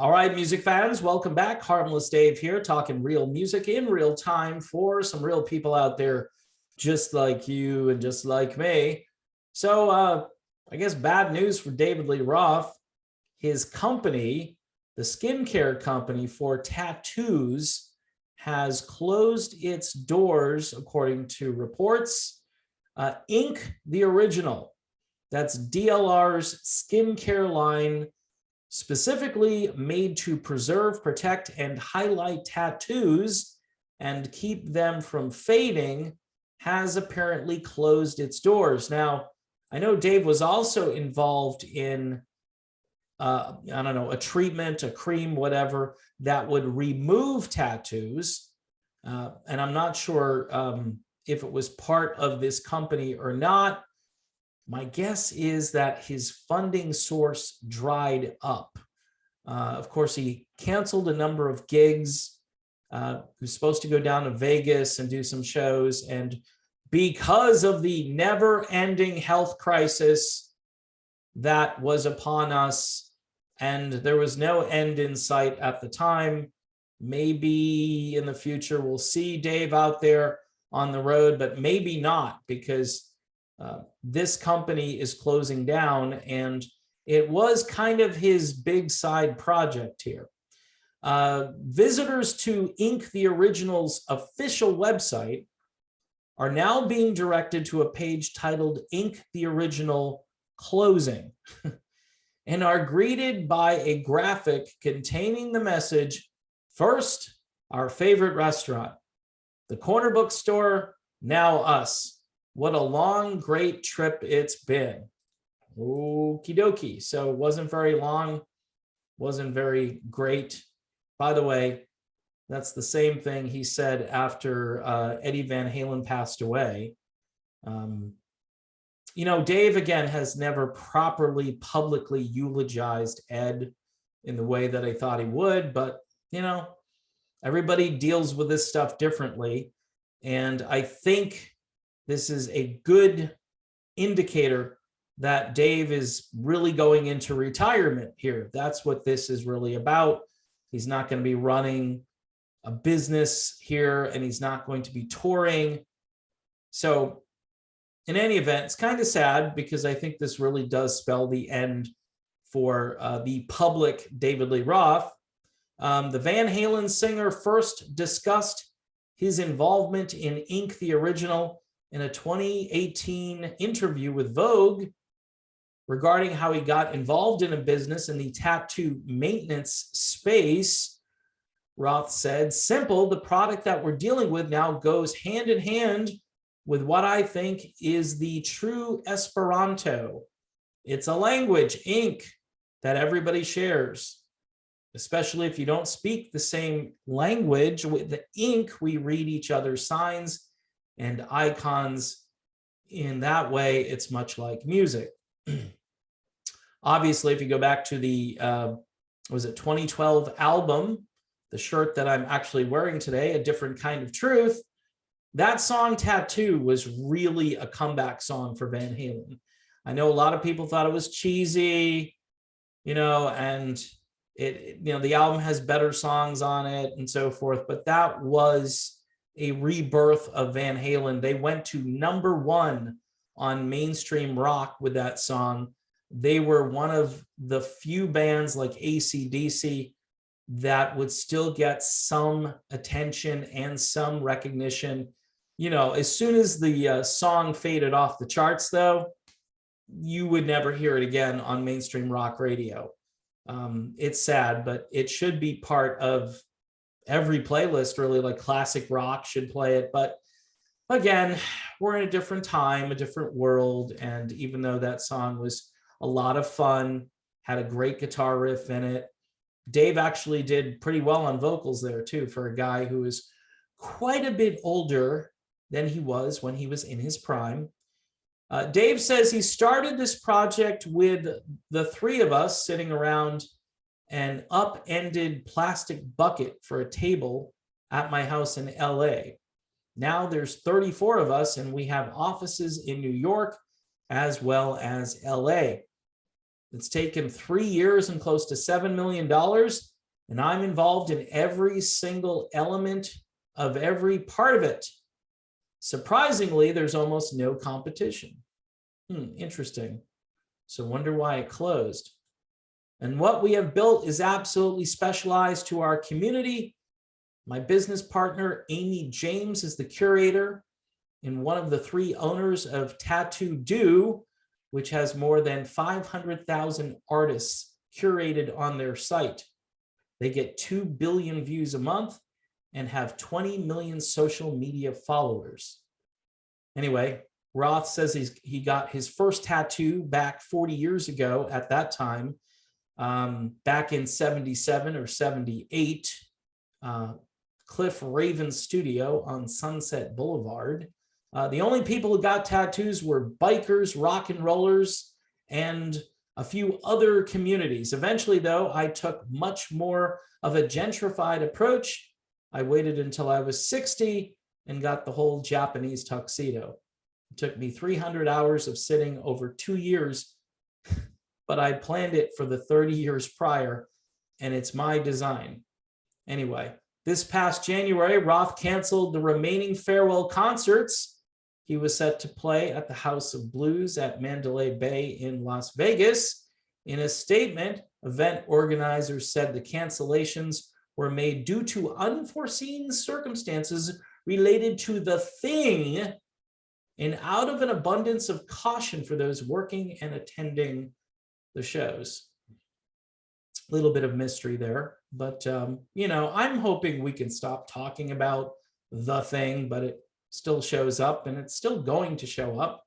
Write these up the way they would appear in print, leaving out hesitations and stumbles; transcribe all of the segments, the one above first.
All right, music fans, welcome back. Harmless Dave here, talking real music in real time for some real people out there just like you and just like me. So I guess bad news for David Lee Roth. His company, the skincare company for tattoos, has closed its doors, according to reports. Ink the Original, that's DLR's skincare line, specifically made to preserve, protect, and highlight tattoos and keep them from fading, has apparently closed its doors. Now, I know Dave was also involved in, I don't know, a treatment, a cream, whatever, that would remove tattoos. And I'm not sure if it was part of this company or not. My guess is that his funding source dried up. Of course, he canceled a number of gigs. He was supposed to go down to Vegas and do some shows. And because of the never-ending health crisis that was upon us, and there was no end in sight at the time, maybe in the future we'll see Dave out there on the road, but maybe not, because this company is closing down, and it was kind of his big side project here. Visitors to Ink the Original's official website are now being directed to a page titled Ink the Original Closing and are greeted by a graphic containing the message, "First, our favorite restaurant. The corner bookstore, now us. What a long, great trip it's been." Okie dokie. So it wasn't very long, wasn't very great. By the way, that's the same thing he said after Eddie Van Halen passed away. You know, Dave, again, has never properly publicly eulogized Ed in the way that I thought he would, but, you know, everybody deals with this stuff differently. And I think this is a good indicator that Dave is really going into retirement here. That's what this is really about. He's not going to be running a business here, and he's not going to be touring. So in any event, it's kind of sad, because I think this really does spell the end for the public David Lee Roth. The Van Halen singer first discussed his involvement in Ink the Original in a 2018 interview with Vogue regarding how he got involved in a business in the tattoo maintenance space. Roth said, "Simple, the product that we're dealing with now goes hand in hand with what I think is the true Esperanto. It's a language, ink, that everybody shares. Especially if you don't speak the same language. With the ink, we read each other's signs and icons. In that way, it's much like music." Obviously, if you go back to the, was it 2012 album, the shirt that I'm actually wearing today, A Different Kind of Truth, that song Tattoo was really a comeback song for Van Halen. I know a lot of people thought it was cheesy, you know, and the album has better songs on it and so forth, but that was a rebirth of Van Halen. They went to #1 on mainstream rock with that song. They were one of the few bands like AC/DC that would still get some attention and some recognition. You know, as soon as the song faded off the charts, though, you would never hear it again on mainstream rock radio. It's sad, but it should be part of every playlist, really. Like classic rock should play it. But again, we're in a different time, a different world. And even though that song was a lot of fun, had a great guitar riff in it, Dave actually did pretty well on vocals there too, for a guy who is quite a bit older than he was when he was in his prime. Dave says he started this project with the three of us sitting around an upended plastic bucket for a table at my house in LA. Now there's 34 of us, and we have offices in New York as well as LA. It's taken 3 years and close to $7 million and I'm involved in every single element of every part of it. Surprisingly, there's almost no competition. Interesting. So wonder why it closed. And what we have built is absolutely specialized to our community. My business partner, Amy James, is the curator and one of the 3 owners of Tattoo Do, which has more than 500,000 artists curated on their site. They get 2 billion views a month and have 20 million social media followers. Anyway, Roth says he got his first tattoo back 40 years ago at that time, back in 77 or 78, Cliff Raven's studio on Sunset Boulevard. The only people who got tattoos were bikers, rock and rollers, and a few other communities. Eventually, though, I took much more of a gentrified approach. I waited until I was 60 and got the whole Japanese tuxedo. It took me 300 hours of sitting over 2 years, but I planned it for the 30 years prior, and it's my design. Anyway, this past January, Roth canceled the remaining farewell concerts. He was set to play at the House of Blues at Mandalay Bay in Las Vegas. In a statement, event organizers said the cancellations were made due to unforeseen circumstances related to the thing and out of an abundance of caution for those working and attending the shows. A little bit of mystery there, but you know, I'm hoping we can stop talking about the thing, but it still shows up, and it's still going to show up.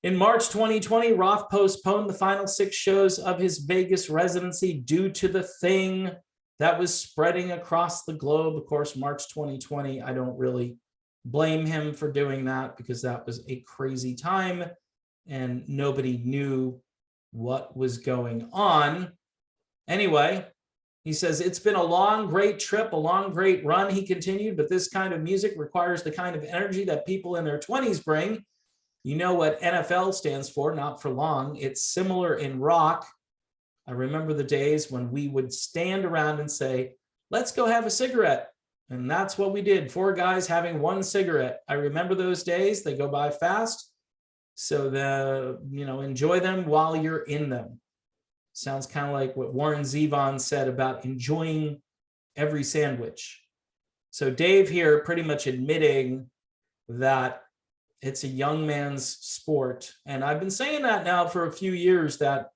In March 2020, Roth postponed the final 6 shows of his Vegas residency due to the thing that was spreading across the globe. Of course, March 2020, I don't really blame him for doing that because that was a crazy time and nobody knew what was going on. Anyway, he says, it's been a long, great trip, a long, great run, he continued, but this kind of music requires the kind of energy that people in their 20s bring. You know what NFL stands for, not for long. It's similar in rock. I remember the days when we would stand around and say, let's go have a cigarette. And that's what we did, 4 guys having 1 cigarette. I remember those days, they go by fast. So enjoy them while you're in them. Sounds kind of like what Warren Zevon said about enjoying every sandwich. So Dave here pretty much admitting that it's a young man's sport. And I've been saying that now for a few years, that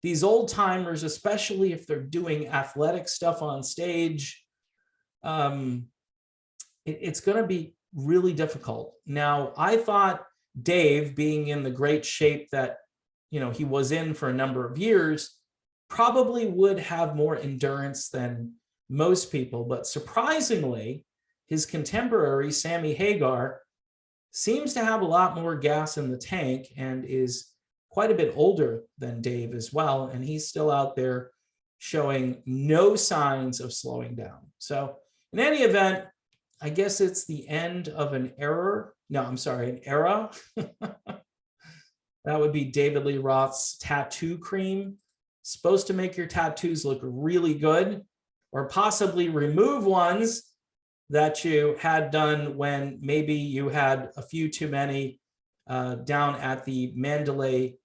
these old timers, especially if they're doing athletic stuff on stage, it's going to be really difficult. Now, I thought Dave, being in the great shape that he was in for a number of years, probably would have more endurance than most people. But surprisingly, his contemporary, Sammy Hagar, seems to have a lot more gas in the tank and is quite a bit older than Dave as well. And he's still out there showing no signs of slowing down. So in any event, I guess it's the end of an era. No, I'm sorry, an era. That would be David Lee Roth's tattoo cream. Supposed to make your tattoos look really good, or possibly remove ones that you had done when maybe you had a few too many down at the Mandalay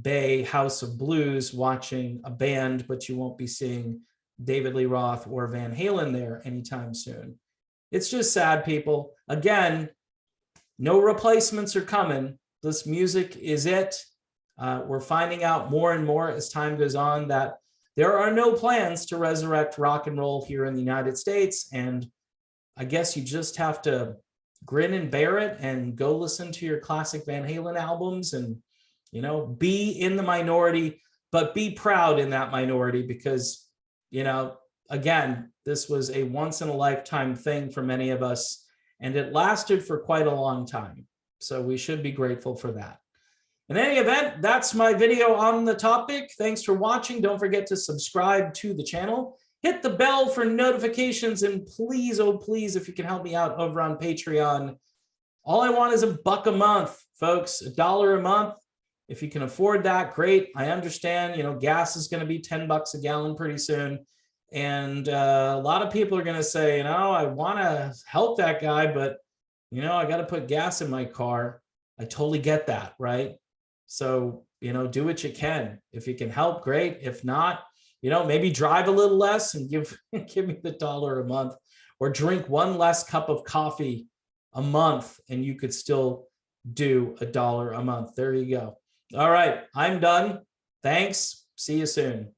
Bay House of Blues watching a band, but you won't be seeing David Lee Roth or Van Halen there anytime soon. It's just sad, people. Again, no replacements are coming. This music is it. We're finding out more and more as time goes on that there are no plans to resurrect rock and roll here in the United States. And I guess you just have to grin and bear it and go listen to your classic Van Halen albums and, be in the minority, but be proud in that minority because, again, this was a once in a lifetime thing for many of us, and it lasted for quite a long time. So we should be grateful for that. In any event, that's my video on the topic. Thanks for watching. Don't forget to subscribe to the channel. Hit the bell for notifications, and please, oh please, if you can help me out over on Patreon. All I want is $1 a month, folks, $1 a month. If you can afford that, great. I understand, gas is going to be $10 a gallon pretty soon. And a lot of people are going to say, I want to help that guy, but, I got to put gas in my car. I totally get that. Right. So, do what you can. If you can help, great. If not, maybe drive a little less and give me the $1 a month, or drink one less cup of coffee a month, and you could still do $1 a month. There you go. All right. I'm done. Thanks. See you soon.